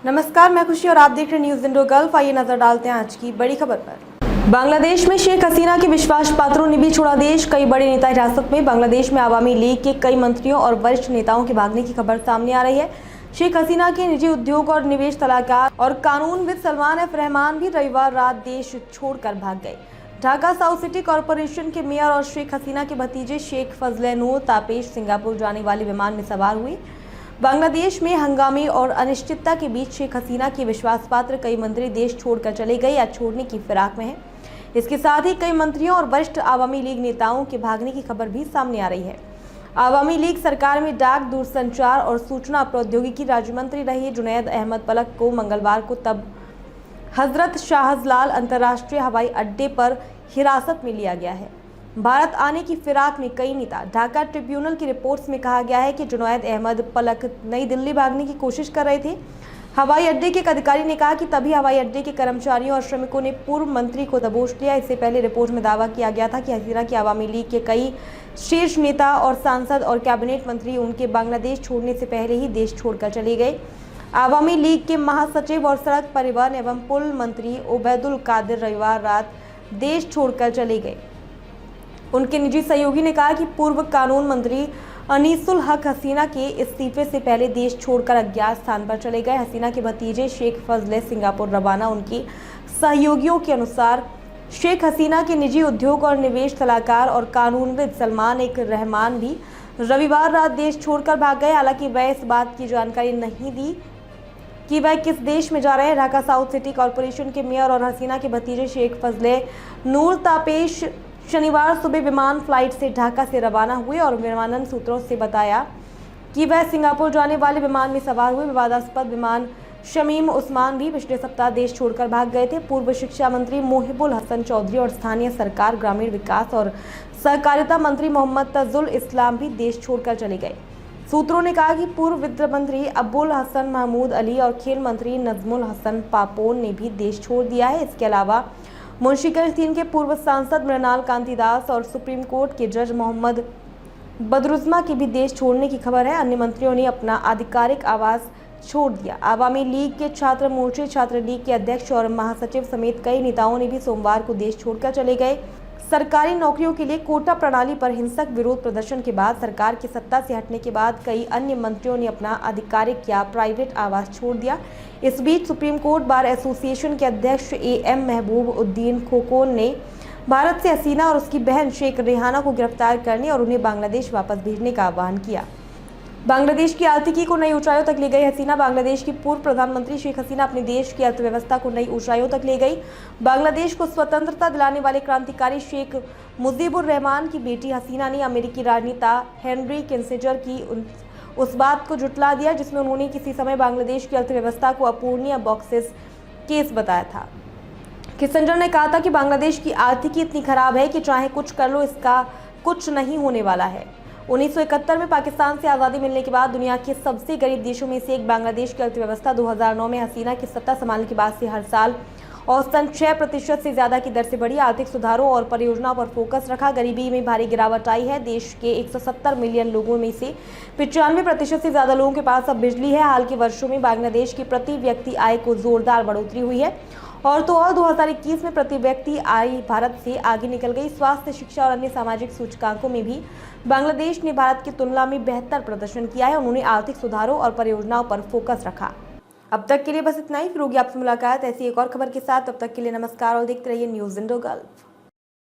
नमस्कार, मैं खुशी और आप देख रहे हैं न्यूज़ इंडो गल्फ। आइए नजर डालते हैं आज की बड़ी खबर पर। बांग्लादेश में शेख हसीना के विश्वास पात्रों ने भी छोड़ा देश। कई बड़े नेता हिरासत में। बांग्लादेश में आवामी लीग के कई मंत्रियों और वरिष्ठ नेताओं के भागने की खबर सामने आ रही है। शेख हसीना के निजी उद्योग और निवेश सलाहकार और कानूनविद सलमान एफ रहमान भी रविवार रात देश छोड़कर भाग गए। ढाका साउथ सिटी कॉरपोरेशन के मेयर और शेख हसीना के भतीजे शेख फजले नूर तापेश सिंगापुर जाने वाले विमान में सवार हुए। बांग्लादेश में हंगामे और अनिश्चितता के बीच शेख हसीना के विश्वास पात्र कई मंत्री देश छोड़कर चले गए या छोड़ने की फिराक में हैं। इसके साथ ही कई मंत्रियों और वरिष्ठ आवामी लीग नेताओं के भागने की खबर भी सामने आ रही है। आवामी लीग सरकार में डाक, दूरसंचार और सूचना प्रौद्योगिकी राज्य मंत्री रहे जुनैद अहमद पलक को मंगलवार को तब हजरत शाहजलाल अंतर्राष्ट्रीय हवाई अड्डे पर हिरासत में लिया गया है। भारत आने की फिराक में कई नेता। ढाका ट्रिब्यूनल की रिपोर्ट्स में कहा गया है कि जुनैद अहमद पलक नई दिल्ली भागने की कोशिश कर रहे थे। हवाई अड्डे के एक अधिकारी ने कहा कि तभी हवाई अड्डे के कर्मचारियों और श्रमिकों ने पूर्व मंत्री को दबोच लिया। इससे पहले रिपोर्ट में दावा किया गया था कि हसीना की आवामी लीग के कई शीर्ष नेता और सांसद और कैबिनेट मंत्री उनके बांग्लादेश छोड़ने से पहले ही देश छोड़कर चले गए। आवामी लीग के महासचिव और सड़क परिवहन एवं पुल मंत्री ओबैदुल कादिर रविवार रात देश छोड़कर चले गए। उनके निजी सहयोगी ने कहा कि पूर्व कानून मंत्री अनीसुल हक हसीना के इस्तीफे से पहले देश छोड़कर अज्ञात स्थान पर चले गए। हसीना के भतीजे शेख फजले सिंगापुर रवाना। उनके सहयोगियों के अनुसार शेख हसीना के निजी उद्योग और निवेश सलाहकार और कानूनविद सलमान एफ रहमान भी रविवार रात देश छोड़कर भाग गए। हालांकि वह इस बात की जानकारी नहीं दी कि वह किस देश में जा रहे हैं। ढाका साउथ सिटी कॉरपोरेशन के मेयर और हसीना के भतीजे शेख फजले नूर तापेश शनिवार सुबह विमान फ्लाइट से ढाका से रवाना हुए और विमानन सूत्रों से बताया कि वह सिंगापुर जाने वाले विमान में सवार हुए। विवादास्पद विमान शमीम उस्मान भी पिछले सप्ताह देश छोड़कर भाग गए थे। पूर्व शिक्षा मंत्री मोहिबुल हसन चौधरी और स्थानीय सरकार, ग्रामीण विकास और सहकारिता मंत्री मोहम्मद तजुल इस्लाम भी देश छोड़कर चले गए। सूत्रों ने कहा कि पूर्व वित्त मंत्री अब्बुल हसन महमूद अली और खेल मंत्री नजमुल हसन पापोन ने भी देश छोड़ दिया है। इसके अलावा मुंशीगंज 3 के पूर्व सांसद मृणाल कांति दास और सुप्रीम कोर्ट के जज मोहम्मद बदरुज्मा के भी देश छोड़ने की खबर है। अन्य मंत्रियों ने अपना आधिकारिक आवास छोड़ दिया। आवामी लीग के छात्र मोर्चे, छात्र लीग के अध्यक्ष और महासचिव समेत कई नेताओं ने भी सोमवार को देश छोड़कर चले गए। सरकारी नौकरियों के लिए कोटा प्रणाली पर हिंसक विरोध प्रदर्शन के बाद सरकार की सत्ता से हटने के बाद कई अन्य मंत्रियों ने अपना आधिकारिक या प्राइवेट आवास छोड़ दिया। इस बीच सुप्रीम कोर्ट बार एसोसिएशन के अध्यक्ष AM महबूब उद्दीन खोकोन ने भारत से हसीना और उसकी बहन शेख रेहाना को गिरफ्तार करने और उन्हें बांग्लादेश वापस भेजने का आह्वान किया। बांग्लादेश की आर्थिकी को नई ऊंचाइयों तक ले गई हसीना। बांग्लादेश की पूर्व प्रधानमंत्री शेख हसीना अपने देश की अर्थव्यवस्था को नई ऊंचाइयों तक ले गई। बांग्लादेश को स्वतंत्रता दिलाने वाले क्रांतिकारी शेख मुजीबुर रहमान की बेटी हसीना ने अमेरिकी राजनेता हेनरी किसिंजर की उस बात को जुटला दिया जिसमें उन्होंने किसी समय बांग्लादेश की अर्थव्यवस्था को अपूर्णीय बॉक्सेस केस बताया था। किसिंजर ने कहा था कि बांग्लादेश की आर्थिकी इतनी खराब है कि चाहे कुछ कर लो, इसका कुछ नहीं होने वाला है। 1971 में पाकिस्तान से आज़ादी मिलने के बाद दुनिया के सबसे गरीब देशों में से एक बांग्लादेश की अर्थव्यवस्था 2009 में हसीना की सत्ता संभालने के बाद से हर साल औसतन 6% से ज़्यादा की दर से बढ़ी। आर्थिक सुधारों और परियोजनाओं पर फोकस रखा। गरीबी में भारी गिरावट आई है। देश के 170 मिलियन लोगों में से 95% से ज़्यादा लोगों के पास अब बिजली है। हाल के वर्षों में बांग्लादेश की प्रति व्यक्ति आय को जोरदार बढ़ोतरी हुई है और 2021 में प्रति व्यक्ति आय भारत से आगे निकल गई। स्वास्थ्य, शिक्षा और अन्य सामाजिक सूचकांकों में भी बांग्लादेश ने भारत की तुलना में बेहतर प्रदर्शन किया है। उन्होंने आर्थिक सुधारों और परियोजनाओं पर फोकस रखा। अब तक के लिए बस इतना ही। फिर होगी आपसे मुलाकात ऐसी एक और खबर के साथ। तब तक के लिए नमस्कार और देखते रहिए न्यूज़ इंडो गल्फ।